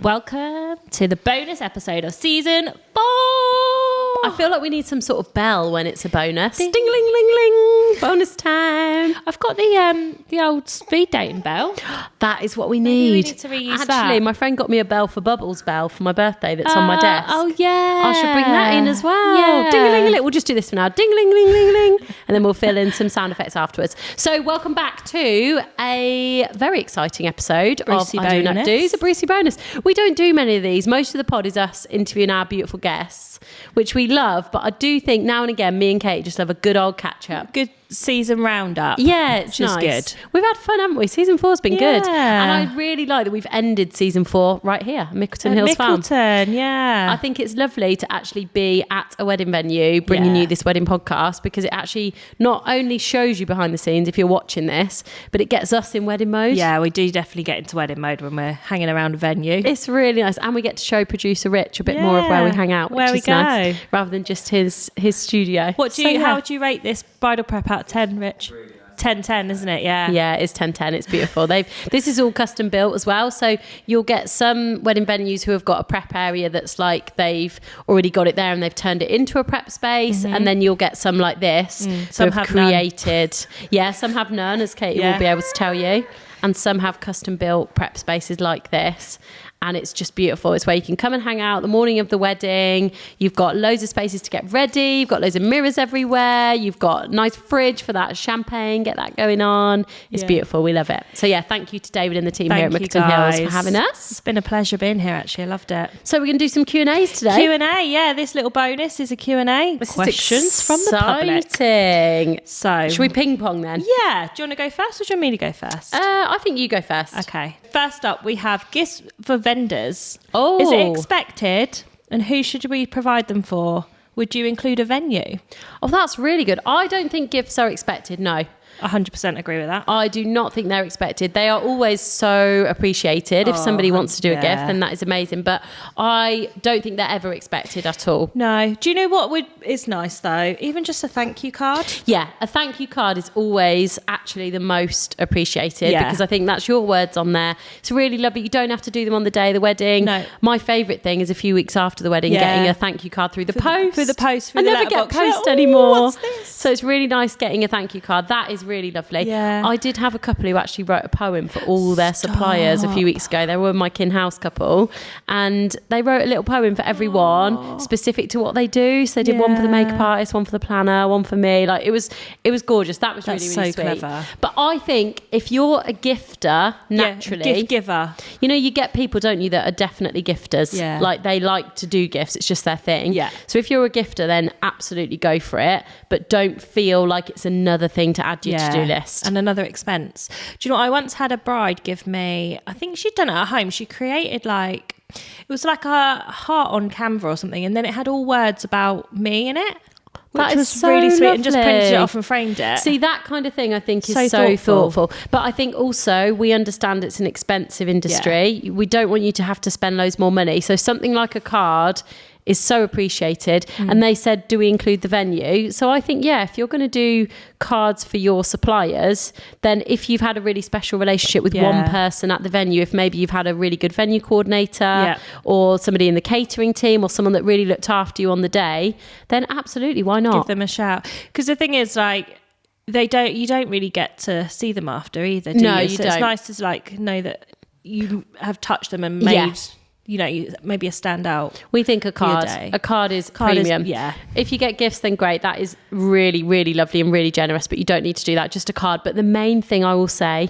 Welcome to the bonus episode of season 4. I feel like we need some sort of bell when it's a bonus. Ding, ling, ling, ling. Bonus time. I've got the old speed dating bell. That is what we Maybe we need. need to reuse Actually, that. my friend got me a Bell for Bubbles bell for my birthday that's on my desk. Oh, yeah. I should bring that in as well. Yeah. Ding, ling, ling. We'll just do this for now. Ding, ling, ling, ling, ling. And then we'll fill in some sound effects afterwards. So welcome back to a very exciting episode Brucey of I Do Not bonus. Do. It's a Brucey bonus. We don't do many of these. Most of the pod is us interviewing our beautiful guests, which we love. But I do think now and again, me and Kate just love a good old catch up. Good season roundup. Yeah, it's which is nice. good. We've had fun, haven't we? Season 4's been good. Yeah. And I really like that we've ended season 4 right here, Mickleton Hills Farm. Mickleton, yeah. I think it's lovely to actually be at a wedding venue bringing Yeah. you this wedding podcast, because it actually not only shows you behind the scenes if you're watching this, but it gets us in wedding mode. Yeah, we do definitely get into wedding mode when we're hanging around a venue. It's really nice. And we get to show producer Rich a bit more of where we hang out, Where which we is nice, go. rather than just his studio. How do you rate this bridal prep out of 10, Rich? 10-10, isn't it? Yeah. Yeah, it's 10-10. It's beautiful. This is all custom built as well. So you'll get some wedding venues who have got a prep area that's like they've already got it there and they've turned it into a prep space. Mm-hmm. And then you'll get some like this. Some who have none. created. Yeah, some have none, as Katie will be able to tell you. And some have custom built prep spaces like this. And it's just beautiful. It's where you can come and hang out the morning of the wedding. You've got loads of spaces to get ready. You've got loads of mirrors everywhere. You've got a nice fridge for that champagne. Get that going on. It's beautiful. We love it. So yeah, thank you to David and the team here at Mickleton Hills for having us. It's been a pleasure being here, actually. I loved it. So we're going to do some Q&As today. Q&A, yeah. This little bonus is a Q&A. Questions from the public. Exciting. So, Should we ping pong then? yeah. Do you want to go first or do you want me to go first? I think you go first. Okay. First up, we have gifts for vendors. Oh. Is it expected? And who should we provide them for? Would you include a venue? Oh, that's really good. I don't think gifts are expected, no. 100% agree with that. I do not think they're expected. They are always so appreciated. If somebody wants to do a gift, yeah. then that is amazing. But I don't think they're ever expected at all. No. Do you know what is nice though? Even just a thank you card. Yeah, a thank you card is always actually the most appreciated Yeah. because I think that's your words on there. It's really lovely. You don't have to do them on the day of the wedding. No. My favourite thing is a few weeks after the wedding, Yeah. getting a thank you card through the post. through the post, through I the never get letterbox. post Oh, anymore. what's this? So it's really nice getting a thank you card. That is really lovely. Yeah. I did have a couple who actually wrote a poem for all their suppliers a few weeks ago. They were my kin house couple, and they wrote a little poem for everyone specific to what they do. So they did one for the makeup artist, one for the planner, one for me. Like it was gorgeous. That was That's really, really so sweet. clever. But I think if you're a gifter naturally, gift giver. you know, you get people, don't you, that are definitely gifters. Yeah. Like they like to do gifts. It's just their thing. Yeah. So if you're a gifter, then absolutely go for it. But don't feel like it's another thing to add to your to-do list. And another expense. Do you know what? I once had a bride give me, I think she'd done it at home. She created it was like a heart on Canva or something. And then it had all words about me in it. That Which is was so really sweet, and just printed it lovely. off and framed it. See, that kind of thing I think is So so thoughtful. thoughtful. But I think also we understand it's an expensive industry. We don't want you to have to spend loads more money. So something like a card is so appreciated. And they said, do we include the venue? So I think, yeah, if you're going to do cards for your suppliers, then if you've had a really special relationship with one person at the venue, if maybe you've had a really good venue coordinator or somebody in the catering team or someone that really looked after you on the day, then absolutely, why not? Give them a shout. Because the thing is, like, you don't really get to see them after either, do No, you? you So it's don't. nice to like know that you have touched them and made, maybe a standout. We think a card is premium. If you get gifts, then great. That is really, really lovely and really generous, but you don't need to do that. Just a card. But the main thing I will say,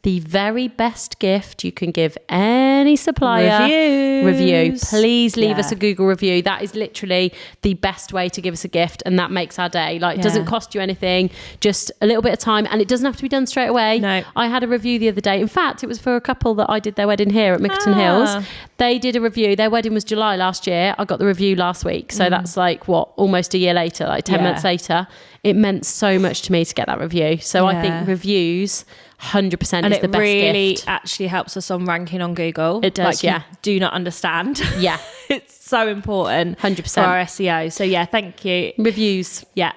the very best gift you can give any supplier, review. Please leave us a Google review. That is literally the best way to give us a gift, and that makes our day. Like, it doesn't cost you anything, just a little bit of time, and it doesn't have to be done straight away. No. I had a review the other day. In fact, it was for a couple that I did their wedding here at Mickleton Hills. They did a review. Their wedding was July last year. I got the review last week. So that's like, almost a year later, like 10 months later. It meant so much to me to get that review. So I think reviews 100% is the best gift. And it really actually helps us on ranking on Google. It does, you do not understand. Yeah. It's so important 100%. for our SEO. So yeah, thank you. Reviews. Yeah.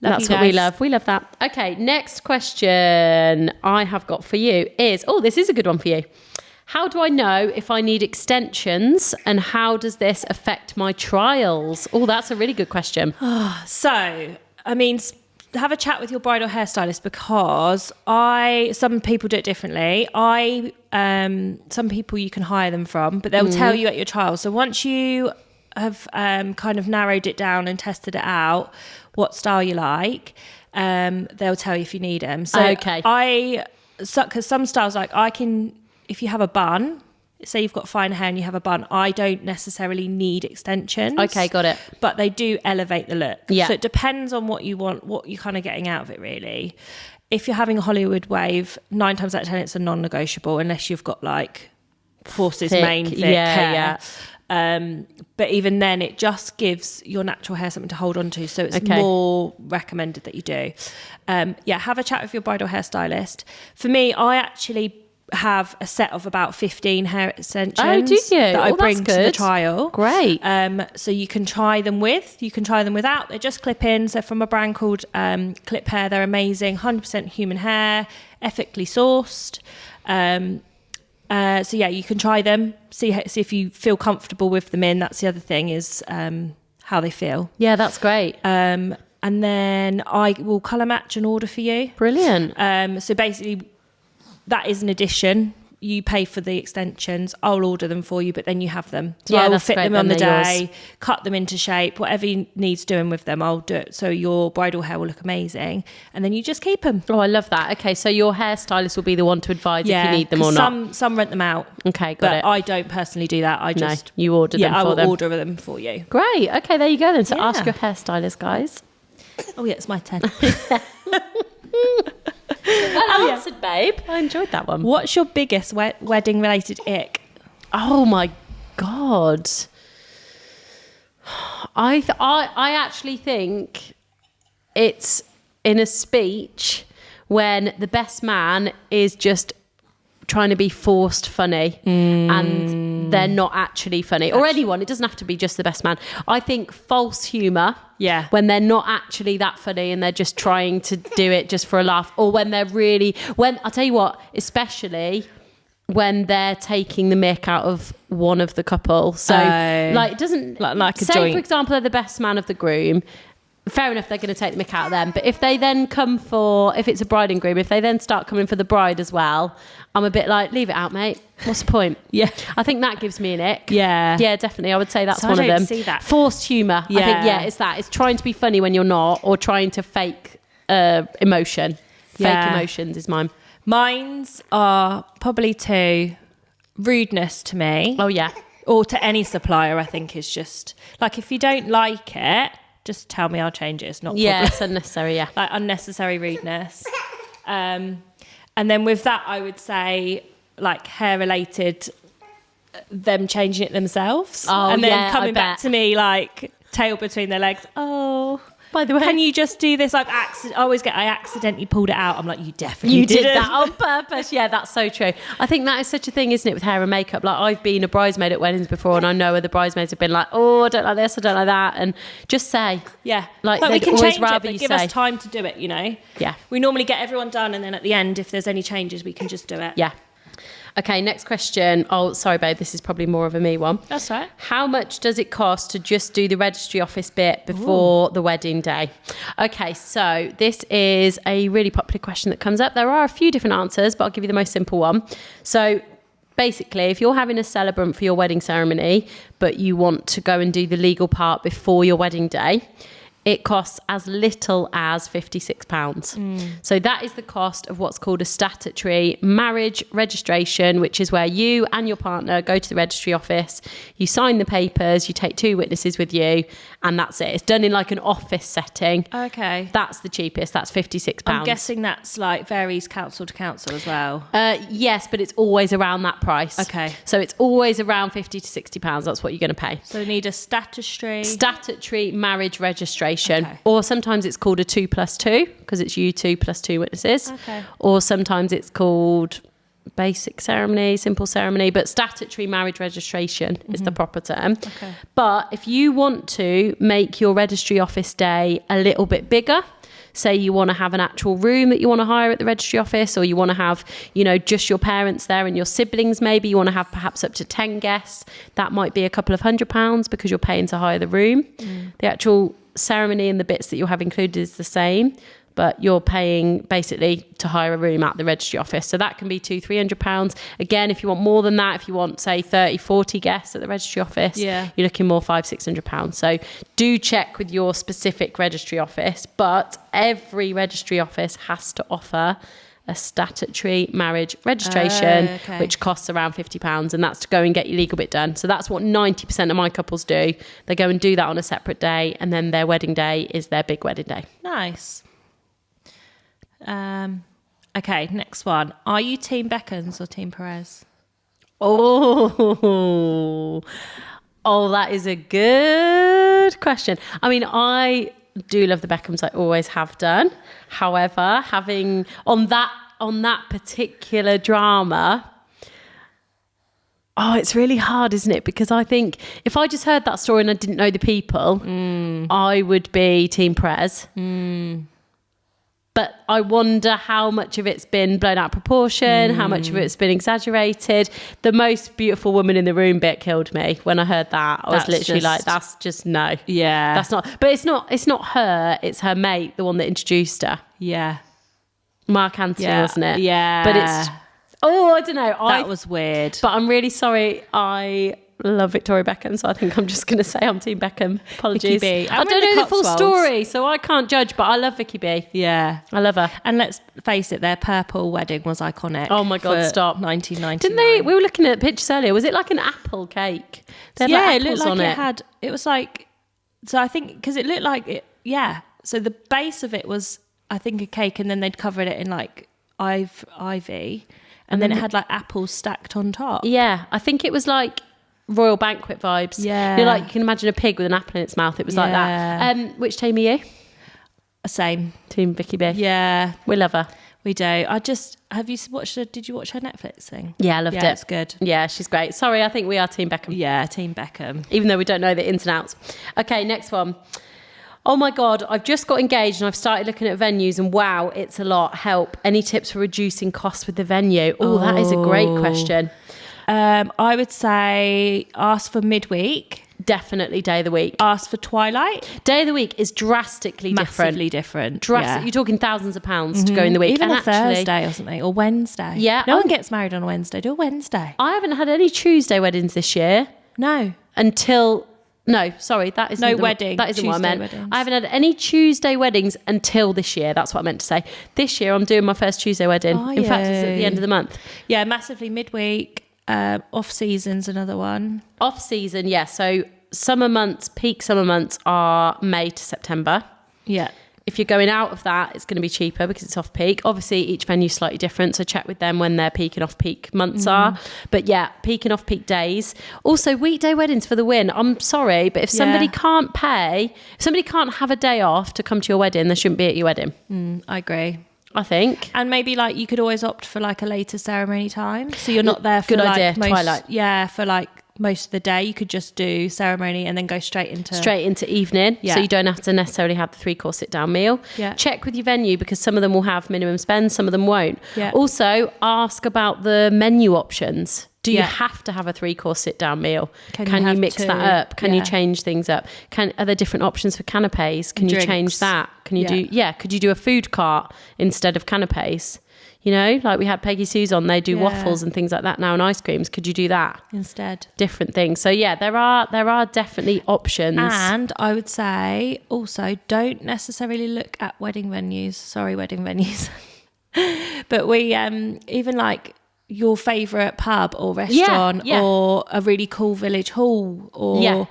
That's what we love. We love that. Okay, next question I have got for you is, this is a good one for you. How do I know if I need extensions, and how does this affect my trials? Oh, that's a really good question. So, I mean, have a chat with your bridal hairstylist, because some people do it differently. Some people you can hire them from, but they'll tell you at your trial. So once you have kind of narrowed it down and tested it out, what style you like, they'll tell you if you need them. So okay. Because some styles, like if you have a bun, say you've got fine hair and you have a bun, I don't necessarily need extensions. Okay, got it. But they do elevate the look. Yeah. So it depends on what you want, what you're kind of getting out of it, really. If you're having a Hollywood wave, 9 times out of 10, it's a non-negotiable, unless you've got like Force's main thick hair. But even then, it just gives your natural hair something to hold on to. So it's more recommended that you do. Have a chat with your bridal hairstylist. For me, I actually have a set of about 15 hair extensions that I bring to the trial. Great. So you can try them with, you can try them without. They're just clip-ins. They're from a brand called Clip Hair. They're amazing, 100% human hair, ethically sourced. You can try them, see if you feel comfortable with them in. That's the other thing, is how they feel. Yeah, that's great. And then I will colour match and order for you. Brilliant. So basically, that is an addition. You pay for the extensions. I'll order them for you, but then you have them. So I will fit them on the day, cut them into shape, whatever needs doing with them, I'll do it. So your bridal hair will look amazing. And then you just keep them. Oh, I love that. Okay, so your hairstylist will be the one to advise if you need them or not. Some rent them out. Okay, got it. I don't personally do that. You order them for them. Yeah, I will order them for you. Great. Okay, there you go then. So ask your hairstylist, guys. Oh, yeah, it's my turn. Well answered, babe. I enjoyed that one. What's your biggest wedding related ick? Oh my God. I actually think it's in a speech when the best man is just trying to be forced funny and they're not actually funny, or anyone. It doesn't have to be just the best man. I think false humour, when they're not actually that funny and they're just trying to do it just for a laugh, or when I'll tell you what, especially when they're taking the mick out of one of the couple. So it doesn't like a say joint. For example, they're the best man of the groom. Fair enough, they're going to take the mick out of them. But if they then if it's a bride and groom, if they then start coming for the bride as well, I'm a bit like, leave it out, mate. What's the point? Yeah. I think that gives me an ick. Yeah. Yeah, definitely. I would say that's one of them. I don't see that. Forced humour. Yeah. I think, it's that. It's trying to be funny when you're not, or trying to fake emotion. Fake emotions is mine. Mine's are probably 2. Rudeness to me. Oh, yeah. Or to any supplier, I think, is just, like, if you don't like it, just tell me, I'll change it. It's not it's unnecessary, like unnecessary rudeness. And then with that, I would say, like, hair related, them changing it themselves. Oh, and then coming I back bet. to me like tail between their legs. Oh, by the way, can you just do this? Like, I accidentally pulled it out. I'm like, you definitely did that on purpose. Yeah, that's so true. I think that is such a thing, isn't it, with hair and makeup? Like, I've been a bridesmaid at weddings before, and I know where the bridesmaids have been like, oh, I don't like this, I don't like that, and just say, like we can change it, but give us time to do it. You know, we normally get everyone done, and then at the end, if there's any changes, we can just do it. Yeah. Okay, next question. Oh, sorry, babe. This is probably more of a me one. That's right. How much does it cost to just do the registry office bit before the wedding day? Okay, so this is a really popular question that comes up. There are a few different answers, but I'll give you the most simple one. So basically, if you're having a celebrant for your wedding ceremony, but you want to go and do the legal part before your wedding day, it costs as little as £56. So that is the cost of what's called a statutory marriage registration, which is where you and your partner go to the registry office, you sign the papers, you take 2 witnesses with you, and that's it. It's done in like an office setting. Okay. That's the cheapest. That's £56. I'm guessing that's like varies council to council as well. Yes, but it's always around that price. Okay. So it's always around £50 to £60. That's what you're going to pay. So we need a statutory marriage registration. Okay. Or sometimes it's called a 2+2 because it's you 2 plus 2 witnesses. Okay. Or sometimes it's called basic ceremony, simple ceremony, but statutory marriage registration is the proper term. Okay. But if you want to make your registry office day a little bit bigger, say you want to have an actual room that you want to hire at the registry office, or you want to have, just your parents there and your siblings, maybe you want to have perhaps up to 10 guests, that might be a couple of £100 because you're paying to hire the room. The actual ceremony and the bits that you'll have included is the same, but you're paying basically to hire a room at the registry office. So that can be £200-300. Again, if you want more than that, if you want, say, 30-40 guests at the registry office, you're looking more £500-600. So do check with your specific registry office, but every registry office has to offer a statutory marriage registration, which costs around £50, and that's to go and get your legal bit done. So that's what 90% of my couples do. They go and do that on a separate day, and then their wedding day is their big wedding day. Nice. Okay, next one. Are you Team Beckons or Team Perez? Oh, that is a good question. I mean, I do love the Beckhams. I always have done. However, having on that particular drama, it's really hard, isn't it? Because I think if I just heard that story and I didn't know the people, I would be Team Perez. But I wonder how much of it's been blown out of proportion, how much of it's been exaggerated. The most beautiful woman in the room bit killed me when I heard that. I was literally like, that's just no. Yeah. That's not. But it's not her. It's her mate, the one that introduced her. Yeah. Mark Anthony, wasn't it? Yeah. But it's, I don't know. That was weird. But I'm really sorry. I love Victoria Beckham, so I think I'm just going to say I'm Team Beckham. Apologies. Vicky B. I don't know the full story, so I can't judge, but I love Vicky B. Yeah. I love her. And let's face it, their purple wedding was iconic. Oh my God, stop. 1999. Didn't they? We were looking at pictures earlier. Was it like an apple cake? It looked like it was like, so I think, because it looked like it, so the base of it was, I think, a cake, and then they'd covered it in like ivy, and then it had like apples stacked on top. Yeah, I think it was like royal banquet vibes. Yeah. You can imagine a pig with an apple in its mouth. It was like that. Which team are you? Same. Team Vicky B. Yeah. We love her. We do. Did you watch her Netflix thing? Yeah, I loved it. It's good. Yeah, she's great. Sorry, I think we are Team Beckham. Yeah, Team Beckham. Even though we don't know the ins and outs. Okay, next one. Oh my God, I've just got engaged and I've started looking at venues, and wow, it's a lot. Help. Any tips for reducing costs with the venue? Oh, that is a great question. I would say ask for midweek. Definitely day of the week. Ask for twilight. Day of the week is drastically Massively different. Yeah. You're talking thousands of pounds to go in the week. Even Thursday or something, or Wednesday. Yeah. No one gets married on a Wednesday. Do a Wednesday. I haven't had any Tuesday weddings this year. No. No, sorry, that isn't wedding. That isn't Tuesday what I meant. Weddings. I haven't had any Tuesday weddings until this year. That's what I meant to say. This year, I'm doing my first Tuesday wedding. In fact, it's at the end of the month. Yeah, massively midweek. Off season's another one. Off season, yeah. So summer months, peak summer months are May to September. Yeah. If you're going out of that, it's going to be cheaper because it's off peak. Obviously, each venue's slightly different, so check with them when their peak and off peak months are. But yeah, peak and off peak days. Also, weekday weddings for the win. I'm sorry, but if somebody can't pay, if somebody can't have a day off to come to your wedding, they shouldn't be at your wedding. I agree. I think. And maybe you could always opt for a later ceremony time, so you're not there for Good idea. Twilight. Yeah, for most of the day. You could just do ceremony and then go straight into evening. Yeah. So you don't have to necessarily have the 3-course sit down meal. Yeah. Check with your venue because some of them will have minimum spend, some of them won't. Yeah. Also ask about the menu options. Do you Yeah. have to have a 3-course sit down meal? Can you have mix two? that up? Can you Yeah. change things up? Are there different options for canapes? Can you Drinks. change that? Can you could you do a food cart instead of canapes? We had Peggy Sue's on, they do waffles and things like that now, and ice creams. Could you do that? instead. Different things. So yeah, there are definitely options. And I would say also don't necessarily look at wedding venues. Sorry, wedding venues. But we even your favourite pub or restaurant or a really cool village hall or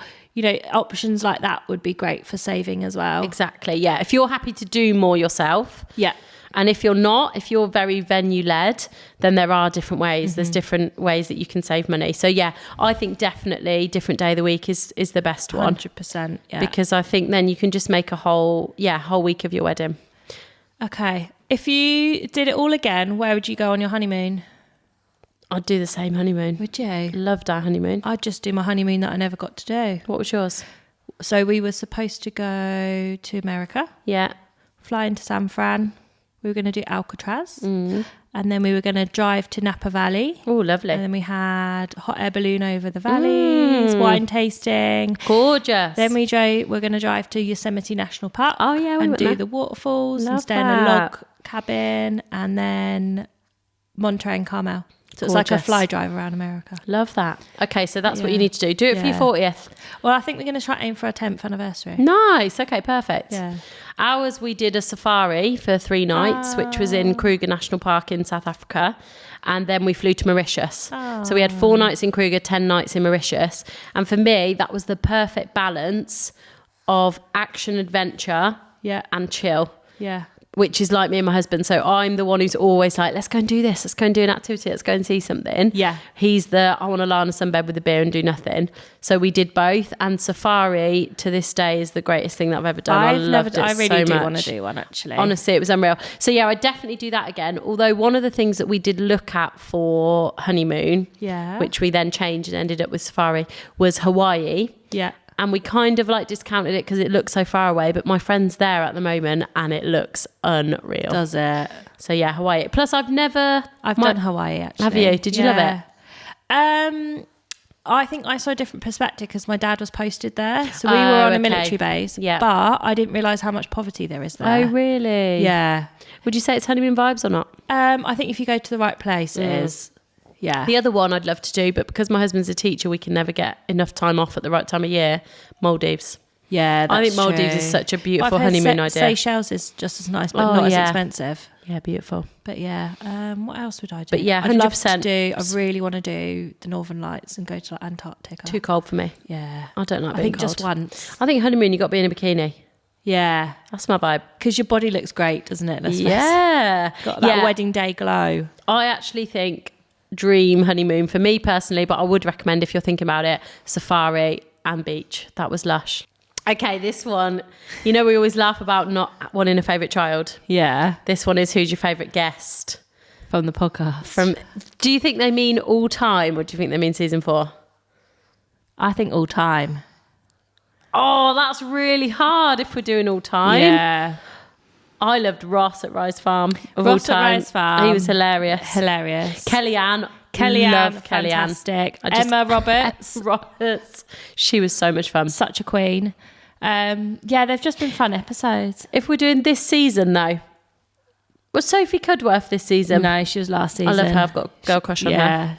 options like that would be great for saving as well. Exactly. Yeah. If you're happy to do more yourself. Yeah. And if you're not, if you're very venue led, then there are different ways. There's different ways that you can save money. So yeah, I think definitely different day of the week is the best one. 100%. Yeah. Because I think then you can just make a whole week of your wedding. Okay. If you did it all again, where would you go on your honeymoon? I'd do the same honeymoon. Would you? Loved our honeymoon. I'd just do my honeymoon that I never got to do. What was yours? So we were supposed to go to America. Yeah. fly into San Fran. We were going to do Alcatraz. And then we were going to drive to Napa Valley. Oh, lovely. And then we had hot air balloon over the valleys, wine tasting. Gorgeous. Then we're going to drive to Yosemite National Park. Oh, yeah. And do the waterfalls and stay in a log cabin. And then Monterey and Carmel. So it's like a fly drive around America. Love that. Okay, so that's what you need to do. Do it for your 40th. Well, I think we're going to try aim for our 10th anniversary. Nice. Okay, perfect. Yeah. Ours, we did a safari for 3 nights, which was in Kruger National Park in South Africa. And then we flew to Mauritius. So we had 4 nights in Kruger, 10 nights in Mauritius. And for me, that was the perfect balance of action, adventure, and chill. Yeah. Which is like me and my husband. So I'm the one who's always like, let's go and do this. Let's go and do an activity. Let's go and see something. Yeah. He's I want to lie on a sunbed with a beer and do nothing. So we did both. And safari to this day is the greatest thing that I've ever done. I really do want to do one, actually. Honestly, it was unreal. So yeah, I definitely do that again. Although one of the things that we did look at for honeymoon, which we then changed and ended up with safari, was Hawaii. Yeah. And we kind of like discounted it because it looks so far away, but my friend's there at the moment and it looks unreal. Does it? So yeah, Hawaii. Plus I've done Hawaii, actually. Have you? Did you love it? I think I saw a different perspective because my dad was posted there. So we were on a military base. Yeah. But I didn't realise how much poverty there is there. Oh, really? Yeah. Would you say it's honeymoon vibes or not? I think if you go to the right place, it is. Yeah. The other one I'd love to do, but because my husband's a teacher, we can never get enough time off at the right time of year. Maldives. Yeah, I think Maldives is such a beautiful honeymoon idea. Seychelles is just as nice, but not as expensive. Yeah, beautiful. But yeah, what else would I do? But yeah, 100%. I'd love to do. I really want to do the Northern Lights and go to Antarctica. Too cold for me. Yeah, I don't like being cold. Just once. I think honeymoon you got to be in a bikini. Yeah, that's my vibe. Because your body looks great, doesn't it? Got that wedding day glow. I actually think dream honeymoon for me personally, but I would recommend if you're thinking about it, safari and beach. That was lush. Okay, this one, we always laugh about not wanting a favourite child. Yeah. This one is, who's your favourite guest? From the podcast. Do you think they mean all time or do you think they mean season 4? I think all time. Oh, that's really hard if we're doing all time. Yeah. I loved Ross at Rise Farm. Ross at Rise Farm. He was hilarious. Kellyanne. Love fantastic. Emma Roberts. She was so much fun. Such a queen. They've just been fun episodes. If we're doing this season though, was Sophie Cudworth this season? No, she was last season. I love her. I've got a girl crush on her.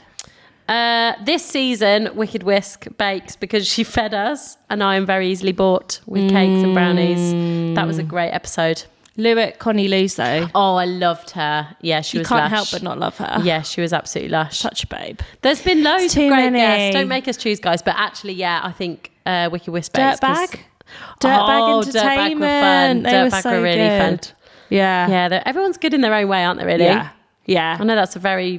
This season, Wicked Whisk bakes because she fed us and I am very easily bought with cakes and brownies. That was a great episode. Lou at Connie Lou's though. Oh, I loved her. Yeah, she was lush. You can't help but not love her. Yeah, she was absolutely lush. Such a babe. There's been loads of great guests. Don't make us choose, guys. But actually, I think Wicked Whisk bakes. Dirtbag Entertainment. Dirtbag were fun. Dirtbag were really good. Fun. Yeah. Yeah, everyone's good in their own way, aren't they, really? Yeah. I know that's a very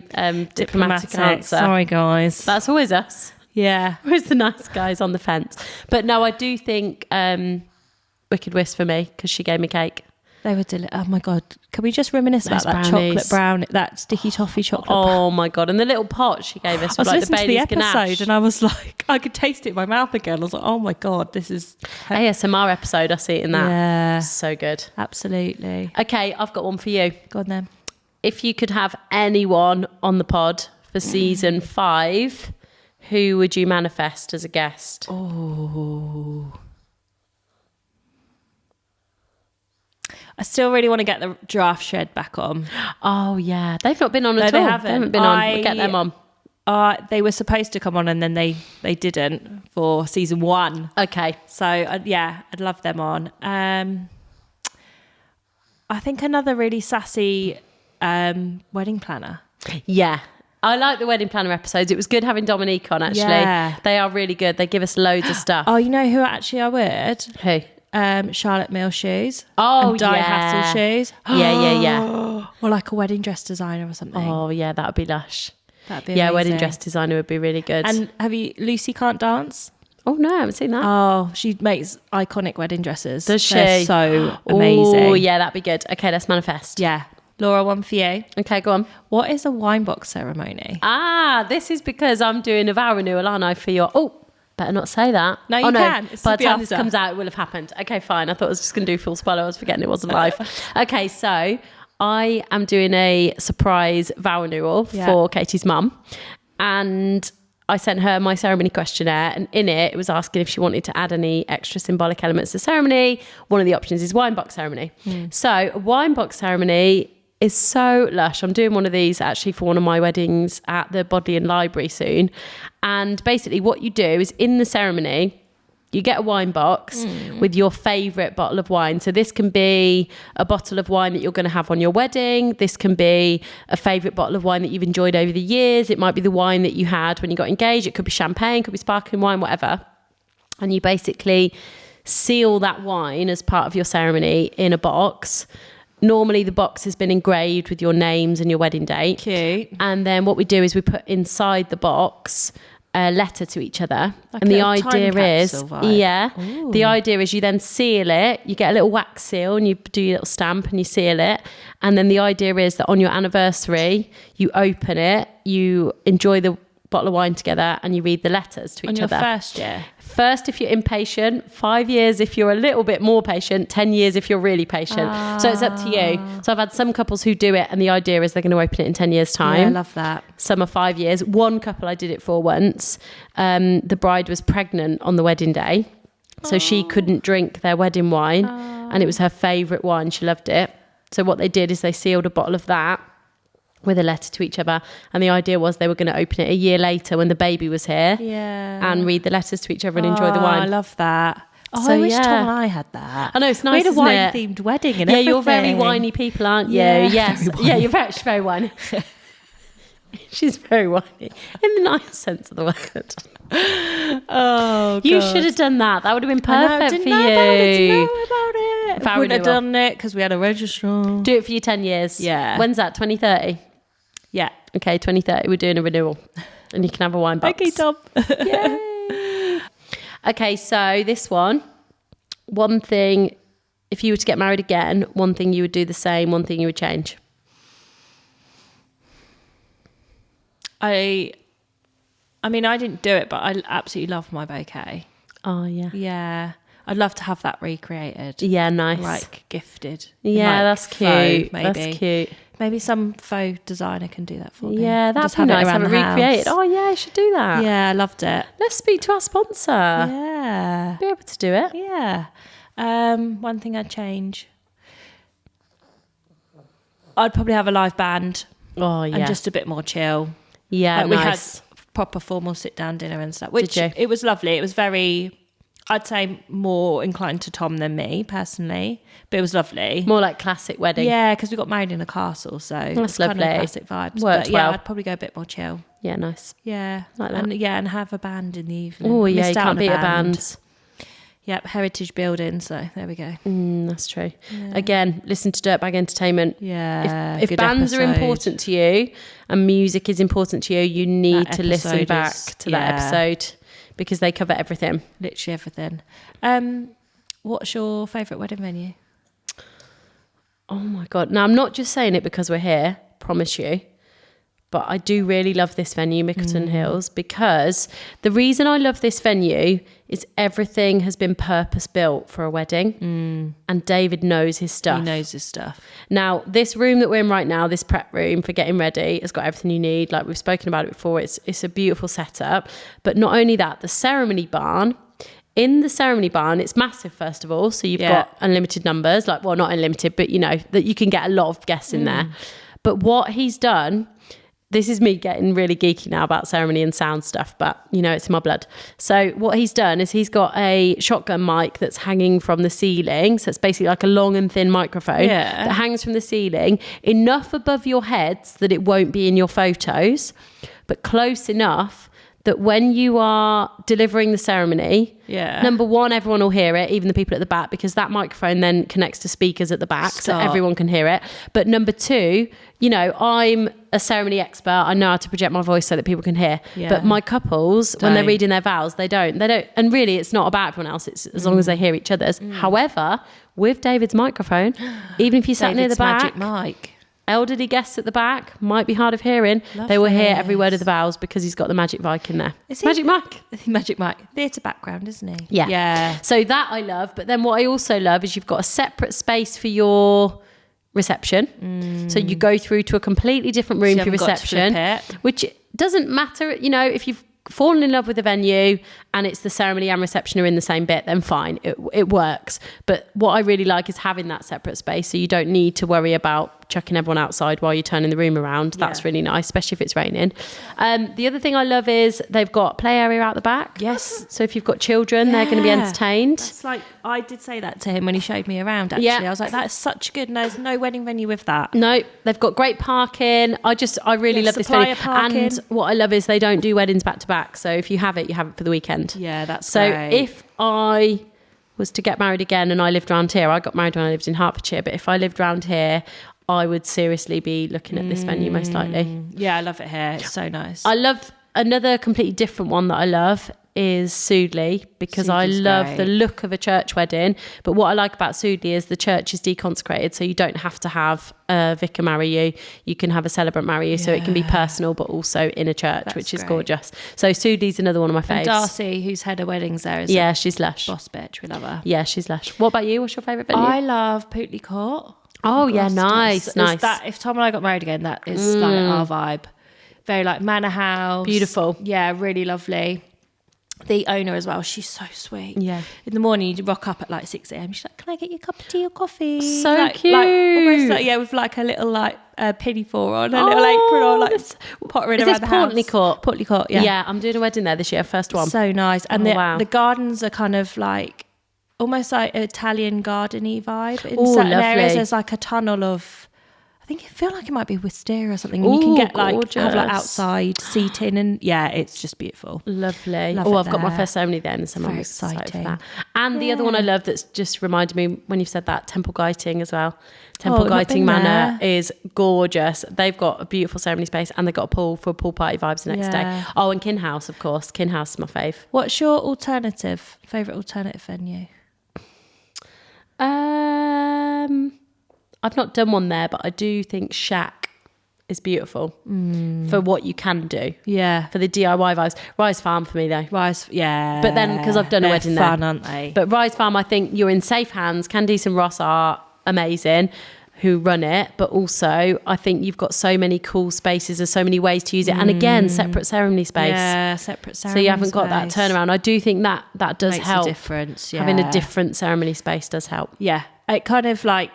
diplomatic answer. Sorry, guys. That's always us. Yeah. Always the nice guys on the fence. But no, I do think Wicked Whisk for me because she gave me cake. They were oh my God. Can we just reminisce about that chocolate brown, that sticky toffee chocolate Oh my God. And the little pot she gave us was like the Bailey's Ganache. I was listening to the episode and I was like, I could taste it in my mouth again. I was like, oh my God, this is... ASMR episode, I see it in that. Yeah. So good. Absolutely. Okay, I've got one for you. Go on then. If you could have anyone on the pod for season 5, who would you manifest as a guest? Oh... I still really want to get the Giraffe Shed back on. Oh, yeah. They've not been on at all. They haven't been on. We'll get them on. They were supposed to come on and then they didn't for season 1. Okay. So, I'd love them on. I think another really sassy wedding planner. Yeah. I like the wedding planner episodes. It was good having Dominique on, actually. Yeah. They are really good. They give us loads of stuff. Oh, you know who actually I would? Who? Charlotte Mill shoes. Oh, and Di Hassel shoes. Yeah. Or like a wedding dress designer or something. Oh, yeah, that would be lush. That'd be amazing. Wedding dress designer would be really good. And have you, Lucy Can't Dance? Oh, no, I haven't seen that. Oh, she makes iconic wedding dresses. Does she? They're so amazing. Oh, yeah, that'd be good. Okay, let's manifest. Yeah. Laura, one for you. Okay, go on. What is a wine box ceremony? This is because I'm doing a vow renewal, aren't I, for your... Oh, Better not say that. No, you can. It's By to the be time this under. comes out, it will have happened. Okay, fine. I thought I was just going to do full spoiler. I was forgetting it wasn't live. Okay, so I am doing a surprise vow renewal for Katie's mum. And I sent her my ceremony questionnaire. And in it was asking if she wanted to add any extra symbolic elements to the ceremony. One of the options is wine box ceremony. So a wine box ceremony is so lush. I'm doing one of these actually for one of my weddings at the Bodleian Library soon. And basically what you do is in the ceremony, you get a wine box with your favourite bottle of wine. So this can be a bottle of wine that you're going to have on your wedding. This can be a favourite bottle of wine that you've enjoyed over the years. It might be the wine that you had when you got engaged. It could be champagne, could be sparkling wine, whatever. And you basically seal that wine as part of your ceremony in a box. Normally the box has been engraved with your names and your wedding date. Cute. And then what we do is we put inside the box a letter to each other. Like and a the little time idea is, capsule vibe. Ooh. the idea is you then seal it. You get a little wax seal and you do your little stamp and you seal it. And then the idea is that on your anniversary, you open it, you enjoy the bottle of wine together and you read the letters to each other. On your first year? First, if you're impatient, 5 years if you're a little bit more patient, 10 years if you're really patient. So it's up to you. So I've had some couples who do it and the idea is they're going to open it in 10 years time. Yeah, I love that. Some are 5 years. One couple I did it for once. The bride was pregnant on the wedding day. So she couldn't drink their wedding wine and it was her favourite wine. She loved it. So what they did is they sealed a bottle of that with a letter to each other. And the idea was they were going to open it a year later when the baby was here and read the letters to each other and enjoy the wine. I love that. Oh, So, I wish yeah. Tom and I had that. I know, it's nice, We had a isn't it? wine-themed wedding and everything. Yeah, you're very winey people, aren't you? Yeah, Yes. very winey. Yeah, you're very, she's very winey. She's very whiny in the nice sense of the word. Oh, You should have done that. That would have been perfect for you. Didn't know about it. Vow Wouldn't have renewal. done it because we had a registrar. Do it for your 10 years. Yeah. When's that? 2030? Yeah. Okay, 2030. We're doing a renewal. And you can have a wine box. Okay, Tom. Yay. Okay, so this one thing, if you were to get married again, one thing you would do the same, one thing you would change. I mean, I didn't do it, but I absolutely love my bouquet. Oh, yeah. Yeah. I'd love to have that recreated. Yeah, nice. Like gifted. Yeah, Like that's faux, cute. maybe. That's cute. Maybe some faux designer can do that for me. Yeah, that'd Just be have nice. it around Have it the house. recreated. Oh, yeah, I should do that. Yeah, I loved it. Let's speak to our sponsor. Yeah. Be able to do it. Yeah. One thing I'd change. I'd probably have a live band Oh, yeah. and just a bit more chill. yeah, Like we nice. had proper formal sit down dinner and stuff. Which Did you? it was lovely. It was very, I'd say, more inclined to Tom than me personally, but it was lovely. More like classic wedding. Yeah, because we got married in a castle, so it's kind lovely. of classic vibes. Worked but yeah, well. I'd probably go a bit more chill. Yeah, nice. Yeah, Like that. and have a band in the evening. Oh, yeah, you Missed out can't on beat a band. Yep, heritage building. So there we go. That's true. Again, listen to Dirtbag Entertainment. Yeah, If good bands are episode. important to you and music is important to you, you need That to listen episode back is- to that yeah. episode because they cover everything. Literally everything. What's your favourite wedding venue? Oh my God. Now, I'm not just saying it because we're here, promise you. But I do really love this venue, Mickleton Hills, because the reason I love this venue is everything has been purpose built for a wedding. And David knows his stuff. He knows his stuff. Now, this room that we're in right now, this prep room for getting ready, has got everything you need. Like we've spoken about it before, it's a beautiful setup. But not only that, the ceremony barn. In the ceremony barn, it's massive, first of all. So you've got unlimited numbers, like, well, not unlimited, but you know, that you can get a lot of guests in there. But what he's done, this is me getting really geeky now about ceremony and sound stuff, but you know, it's in my blood. So what he's done is he's got a shotgun mic that's hanging from the ceiling. So it's basically like a long and thin microphone that hangs from the ceiling, enough above your heads that it won't be in your photos, but close enough that when you are delivering the ceremony, number one, everyone will hear it, even the people at the back, because that microphone then connects to speakers at the back, so everyone can hear it. But number two, you know, I'm a ceremony expert. I know how to project my voice so that people can hear. But my couples, when they're reading their vows, they don't. And really, it's not about everyone else. It's as long as they hear each other's. However, with David's microphone, even if you sat near the back, magic mic. elderly guests at the back, might be hard of hearing. Love they will hear this. every word of the vows because he's got the Magic Mike in there. Is he? Magic Mike. Magic Mike. Theatre background, isn't he? Yeah. Yeah. So that I love. But then what I also love is you've got a separate space for your reception. So you go through to a completely different room So for you haven't got to reception, flip it. which doesn't matter. You know, if you've fallen in love with the venue and it's the ceremony and reception are in the same bit, then fine, it works. But what I really like is having that separate space, so you don't need to worry about chucking everyone outside while you're turning the room around. That's really nice, especially if it's raining. The other thing I love is they've got play area out the back. Yes. So if you've got children, they're going to be entertained. It's like, I did say that to him when he showed me around, actually. I was like, that is such good. No, there's no wedding venue with that. No, they've got great parking. I really love this venue. Parking. And what I love is they don't do weddings back to back. So if you have it, you have it for the weekend. Yeah, that's so great. if I was to get married again and I lived around here, I got married when I lived in Hertfordshire, but if I lived around here, I would seriously be looking at this venue most likely. Yeah, I love it here. It's so nice. I love another completely different one that I love is Soodley, because I Soodley's love great. the look of a church wedding. But what I like about Soodley is the church is deconsecrated, so you don't have to have a vicar marry you. You can have a celebrant marry you, so it can be personal but also in a church, That's which is great. gorgeous. So Soodley's another one of my faves. And Darcy, who's head of weddings there, is Yeah, a she's lush. boss bitch. We love her. Yeah, she's lush. What about you? What's your favourite venue? I love Pootley Court. Oh, yeah, Gloucester. nice, It's nice. That, if Tom and I got married again, that is like our vibe. Very like manor house. Beautiful. Yeah, really lovely. The owner as well, she's so sweet. Yeah. In the morning, you rock up at like 6 a.m. She's like, "Can I get you a cup of tea or coffee?" So like, cute. Like, almost like, yeah, with like a little like pinafore on, a little apron on, like pottering Is around this the house. Portley Court? Portley Court, yeah. Yeah, I'm doing a wedding there this year, first one. So nice. And Oh, wow. the gardens are kind of like almost like Italian garden-y vibe. In Ooh, certain lovely. areas, there's like a tunnel of, I feel like it might be wisteria or something. And you can Ooh, get like, have like gorgeous. outside seating, and yeah, it's just beautiful. Lovely. Love Oh, it I've got my there. first ceremony then, so I'm Very excited for exciting. that. And the other one I love that's just reminded me when you've said that, Temple Guyting as well. Temple I've not Guyting been Manor there. is gorgeous. They've got a beautiful ceremony space and they've got a pool for pool party vibes the next Yeah. day. Oh, and Kinhouse, of course. Kinhouse is my fave. What's your favourite alternative venue? I've not done one there, but I do think Shack is beautiful for what you can do. Yeah. For the DIY vibes. Rise Farm for me though. Rise, yeah. But then, 'cause I've done a They're wedding there. fun, aren't they? But Rise Farm, I think you're in safe hands. Candice and Ross are amazing who run it, but also I think you've got so many cool spaces. There's so many ways to use it. And again, separate ceremony space. Yeah, separate So ceremony you haven't got that space. turnaround. I do think that does Makes help. a difference, yeah. Having a different ceremony space does help. Yeah, it kind of like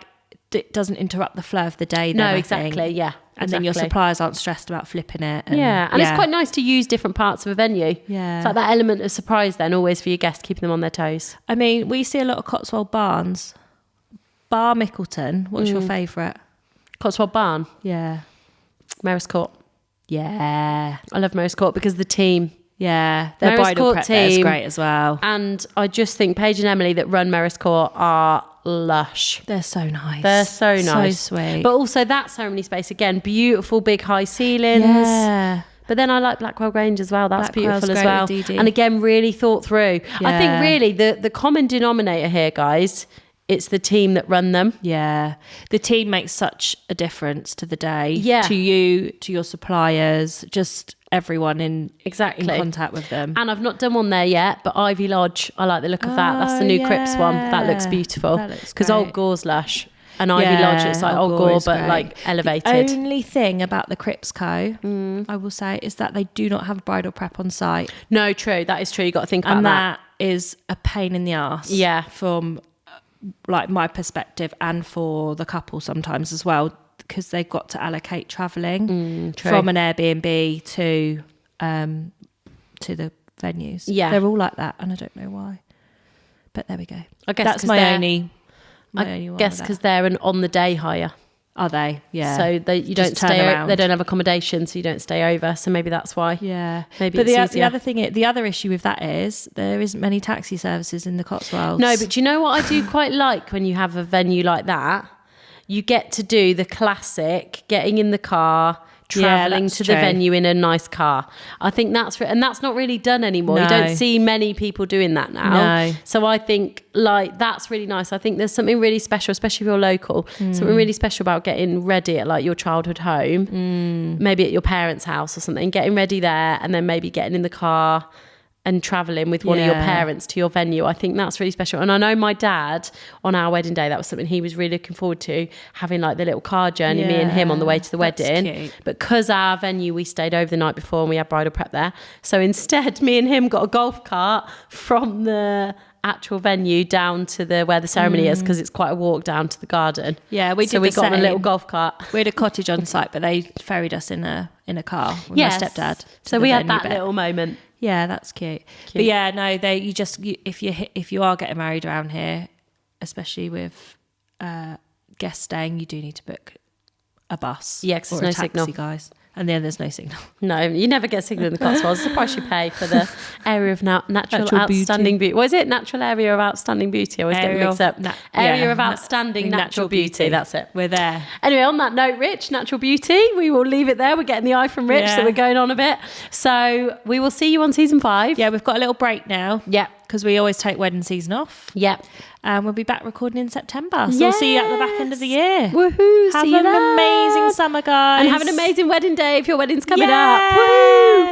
it doesn't interrupt the flow of the day. Then, No, I exactly. think. Yeah. And then your exactly. suppliers aren't stressed about flipping it. Yeah, and it's quite nice to use different parts of a venue. Yeah. It's like that element of surprise then, always for your guests, keeping them on their toes. I mean, we see a lot of Cotswold barns. Bar Mickleton, what's your favourite? Cotswold Barn, Yeah. Maris Court. Yeah. I love Maris Court because the team. Yeah. Their Maris bridal Court prep there is team. great as well. And I just think Paige and Emily that run Maris Court are lush. They're so nice. They're so nice. So sweet. But also that ceremony space, again, beautiful big high ceilings. yeah. But then I like Blackwell Grange as well. That's Blackwell's beautiful as great well. with DD. And again, really thought through. I Yeah. think really the common denominator here, guys, it's the team that run them. Yeah. The team makes such a difference to the day. Yeah. To you, to your suppliers, just everyone in Exactly. contact with them. And I've not done one there yet, but Ivy Lodge, I like the look of that. That's the new Crips one. That looks yeah. beautiful. That looks Because great. Old Gore's lush. And Ivy Lodge, it's like Old Gore, is but great. like elevated. The only thing about the Crips Co, I will say, is that they do not have bridal prep on site. No, true. That is true. You've got to think about And that. that is a pain in the arse. Yeah. From like my perspective and for the couple sometimes as well, because they've got to allocate travelling true. from an Airbnb to the venues. Yeah. They're all like that, and I don't know why. But there we go. I guess That's 'cause my they're- only I one guess with that. because they're an on the day hire. Are they? Yeah. So you don't Just turn stay. around. They don't have accommodation, so you don't stay over. So maybe that's why. Yeah, Maybe but it's the easier. other thing, the other issue with that is there isn't many taxi services in the Cotswolds. No, but do you know what I do quite like when you have a venue like that? You get to do the classic getting in the car, traveling to the venue in a nice car. I think that's not really done anymore. You don't see many people doing that now. So I think like that's really nice. I think there's something really special, especially if you're local, something really special about getting ready at like your childhood home, maybe at your parents' house or something, getting ready there, and then maybe getting in the car and traveling with one of your parents to your venue. I think that's really special. And I know my dad, on our wedding day, that was something he was really looking forward to, having like the little car journey, me and him on the way to the wedding. Cute. But because our venue, we stayed over the night before and we had bridal prep there. So instead, me and him got a golf cart from the actual venue down to where the ceremony is, because it's quite a walk down to the garden. Yeah, we got a little golf cart. We had a cottage on site, but they ferried us in a car with my stepdad. So we had that little moment. Yeah, that's cute. But yeah, no, if you are getting married around here, especially with guests staying, you do need to book a bus. Yeah, because there's no taxi, signal, guys. And then there's no signal. No, you never get signal in the Cotswolds. It's the price you pay for the area of natural outstanding beauty. What is it? Natural area of outstanding beauty. I always get mixed up. Area of outstanding natural beauty. That's it. We're there. Anyway, on that note, Rich, natural beauty, we will leave it there. We're getting the eye from Rich, so we're going on a bit. So we will see you on season 5. Yeah, we've got a little break now. Yeah. Because we always take wedding season off. Yeah. And we'll be back recording in September. So we'll see you at the back end of the year. Woohoo. Have an amazing summer, guys. And have an amazing wedding day if your wedding's coming up. Woohoo.